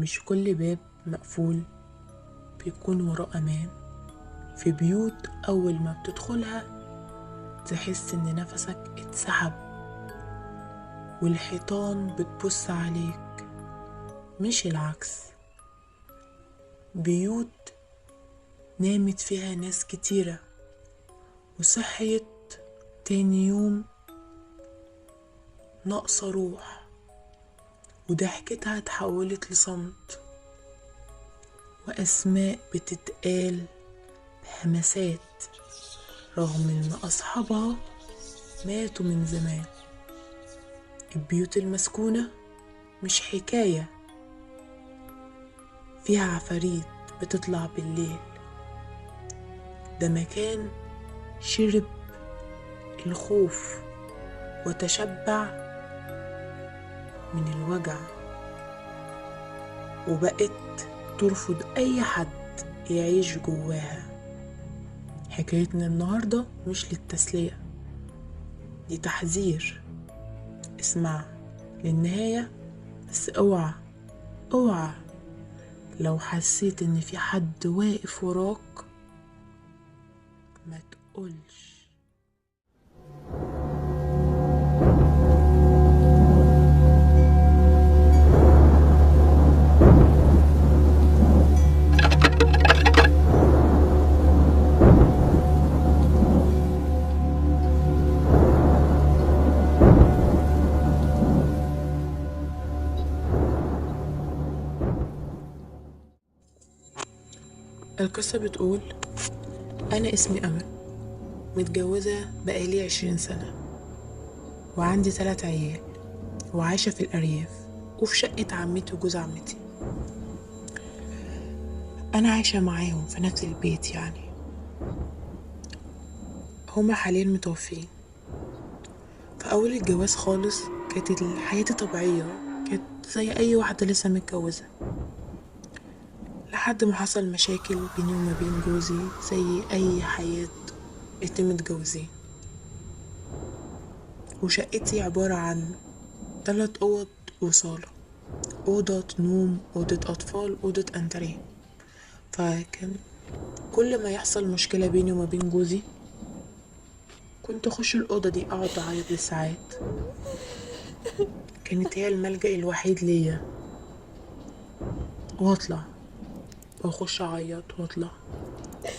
مش كل باب مقفول بيكون وراه أمان. في بيوت أول ما بتدخلها تحس إن نفسك اتسحب، والحيطان بتبص عليك مش العكس. بيوت نامت فيها ناس كتيرة وصحيت تاني يوم ناقصة روح، وضحكتها اتحولت لصمت، وأسماء بتتقال بهمسات رغم إن أصحابها ماتوا من زمان. البيوت المسكونة مش حكاية فيها عفاريت بتطلع بالليل، ده مكان شرب الخوف وتشبع من الوجع، وبقت ترفض أي حد يعيش جواها. حكايتنا النهاردة مش للتسلية، دي تحذير. اسمع للنهاية، بس اوعى اوعى لو حسيت ان في حد واقف وراك ما تقولش. القصة بتقول: أنا اسمي أمل، متجوزة بقالي 20 سنة، وعندي 3 عيال، وعايشة في الأرياف وفي شقة عمتي وجوز عمتي. أنا عايشة معاهم في نفس البيت يعني. هما حاليا متوفين. في أول الجواز خالص كانت حياتي طبيعية، كانت زي أي واحدة لسه متجوزة، لحد ما حصل مشاكل بيني وما بين جوزي زي أي حياة اتنين متجوزين. وشقتي عبارة عن 3 أوض وصالة، أوضة نوم، أوضة أطفال، أوضة أنتريه. فكان كل ما يحصل مشكلة بيني وما بين جوزي كنت أخش الأوضة دي أقعد أعيط بالساعات. كانت هي الملجأ الوحيد ليا، وأطلع وأخش أعيط وأطلع.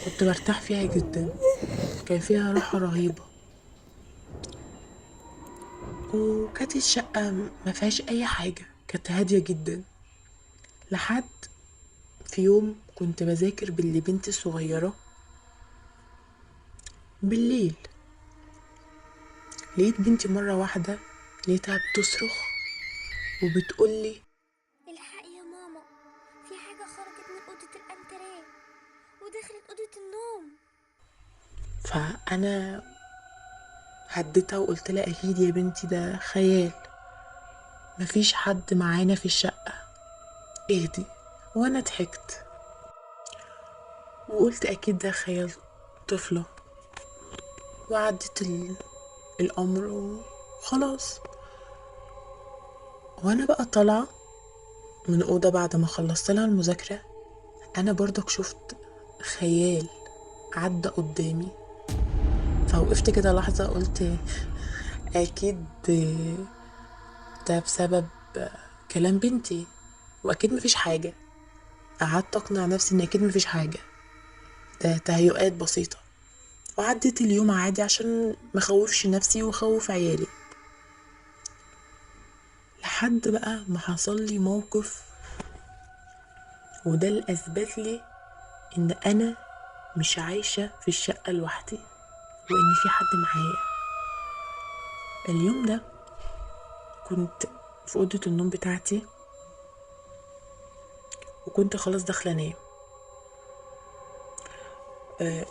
كنت برتاح فيها جدا، كان فيها راحة رهيبة. وكانت الشقة ما فيهاش أي حاجة، كانت هادية جدا. لحد في يوم كنت بذاكر لبنتي الصغيرة بالليل، لقيت بنتي مرة واحدة لقيتها بتصرخ وبتقولي: الحق يا ماما، في حاجة خرجت من أوضة الأنتريه ودخلت أوضة النوم. فأنا هديتها وقلت لها: أكيد يا بنتي ده خيال، مفيش حد معانا في الشقة، اهدي. وأنا ضحكت وقلت أكيد ده خيال طفلة، وعدت الأمر وخلاص. وأنا بقى طالعة من أوضة بعد ما خلصت لها المذاكرة، أنا برضك شفت خيال عدى قدامي. فوقفت كده لحظة قلت أكيد ده بسبب كلام بنتي، وأكيد مفيش حاجة. قعدت أقنع نفسي إن أكيد مفيش حاجة، ده تهيؤات بسيطة. وعدت اليوم عادي عشان مخوفش نفسي وخوف عيالي، لحد بقى ما حصل لي موقف، وده اللي أثبت لي إن أنا مش عايشة في الشقة لوحدي، وإن في حد معايا. اليوم ده كنت في أوضة النوم بتاعتي، وكنت خلاص داخلة انام.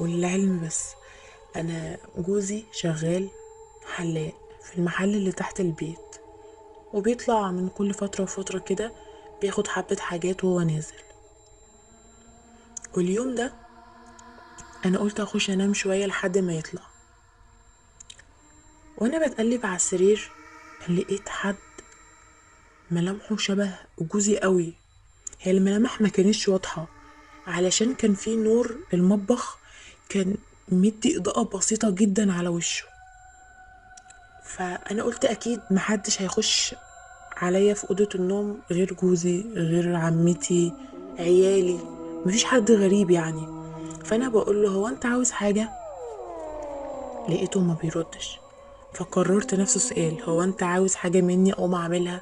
وللعلم بس انا جوزي شغال حلاق في المحل اللي تحت البيت، وبيطلع من كل فترة وفترة كده بياخد حبة حاجات وهو نازل. واليوم ده انا قلت اخش انام شوية لحد ما يطلع. وانا بتقلب على السرير لقيت حد ملامحه شبه جوزي قوي، هي الملامح ما كانتش واضحة علشان كان في نور المطبخ، كان مدي إضاءة بسيطة جدا على وشه. فأنا قلت أكيد محدش هيخش عليا في أوضة النوم غير جوزي، غير عمتي، عيالي، مفيش حد غريب يعني. فأنا بقول له هو أنت عاوز حاجة؟ لقيته ما بيردش. فقررت نفس السؤال، هو أنت عاوز حاجة مني أقوم أعملها؟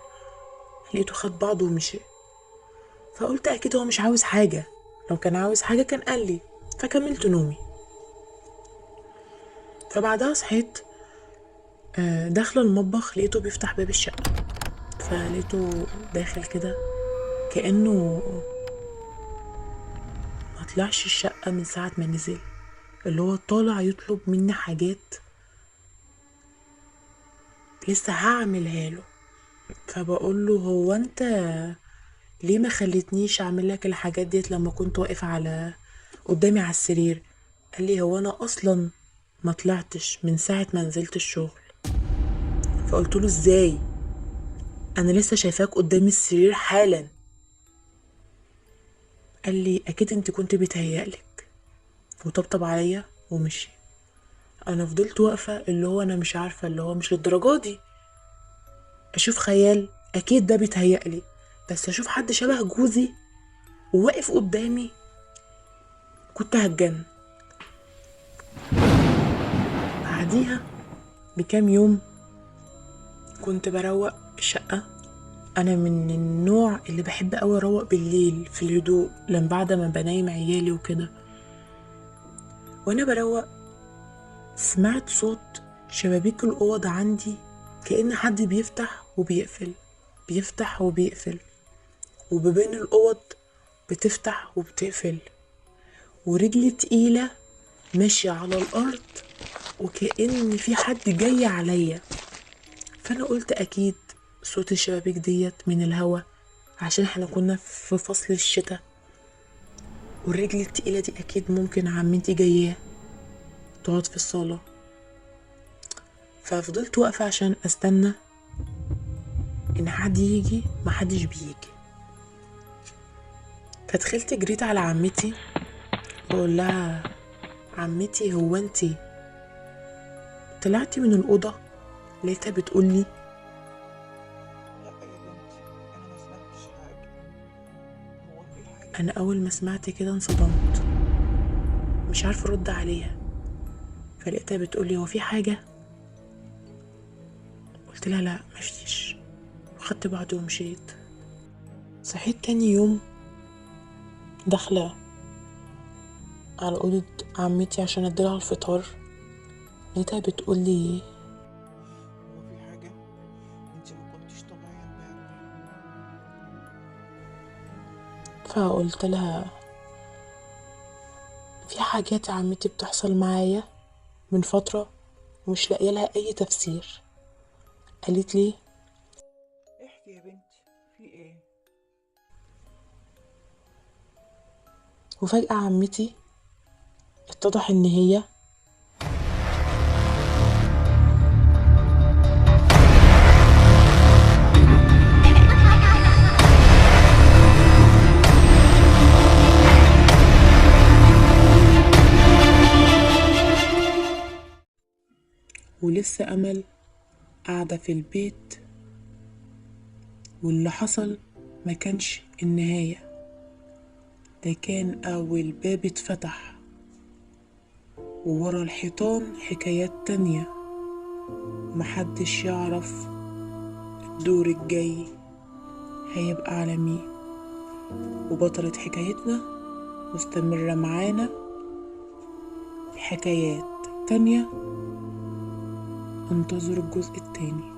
لقيته خد بعضه ومشي. فقلت أكيد هو مش عاوز حاجة، لو كان عاوز حاجة كان قال لي. فكملت نومي. فبعدها صحيت، داخله المطبخ لقيته بيفتح باب الشقة. فلقيته داخل كده كأنه ما طلعش الشقة من ساعة ما نزل، اللي هو طالع يطلب مني حاجات لسه هعملها له. فبقول له هو انت ليه ما خلتنيش اعمل لك الحاجات ديت لما كنت واقف على قدامي على السرير؟ قال لي هو انا اصلا ما طلعتش من ساعة ما نزلت الشغل. فقلت له ازاي؟ انا لسه شايفاك قدامي السرير حالا. قال لي اكيد انت كنت بيتهيألك، وطبطب عليا ومشي. انا فضلت واقفة اللي هو انا مش عارفة، اللي هو مش للدرجة دي اشوف خيال، اكيد ده بيتهيألي، بس اشوف حد شبه جوزي وواقف قدامي كنت هتجن. بعديها بكام يوم كنت بروق الشقة. انا من النوع اللي بحب قوي اروق بالليل في الهدوء لما بعد ما بنايم عيالي وكده. وانا بروق سمعت صوت شبابيك الأوض عندي كأن حد بيفتح وبيقفل، بيفتح وبيقفل، وبين الأوض بتفتح وبتقفل، ورجلي تقيلة ماشية على الأرض وكأن في حد جاي عليا. فأنا قلت أكيد صوت الشبابيك ديت من الهوا، عشان احنا كنا في فصل الشتاء، والرجل التقيلة دي أكيد ممكن عمتي جاية تقعد في الصالة. ففضلت واقفة عشان استنى ان حد يجي، محدش بيجي. فدخلت جريت على عمتي بقول لها عمتي هو انتي طلعتي من الأوضة؟ لقيتها بتقولي لا يا بنتي، انا ما سمعتش حاجه. هو في حاجه؟ انا اول ما سمعت كده انصدمت، مش عارفة ارد عليها. فلقيتها بتقولي هو في حاجة؟ قلت لها لا مفيش، وخدت بعضي ومشيت. صحيت تاني يوم داخلة على أوضة عمتي عشان اديلها الفطار، لقيتها بتقولي هو في حاجه؟ انت ما كنتش طبيعيه امبارح. فقلت لها في حاجات يا عمتي بتحصل معايا من فترة ومش لاقيه لها اي تفسير. قالت لي احكي يا بنتي، في ايه؟ وفجأة عمتي اتضح ان هي ولسه امل قاعدة في البيت، واللي حصل ما كانش النهاية، ده كان اول باب اتفتح، وورا الحيطان حكايات تانية محدش يعرف الدور الجاي هيبقى على مين. وبطلة حكايتنا مستمرة معانا حكايات تانية، انتظروا الجزء التاني.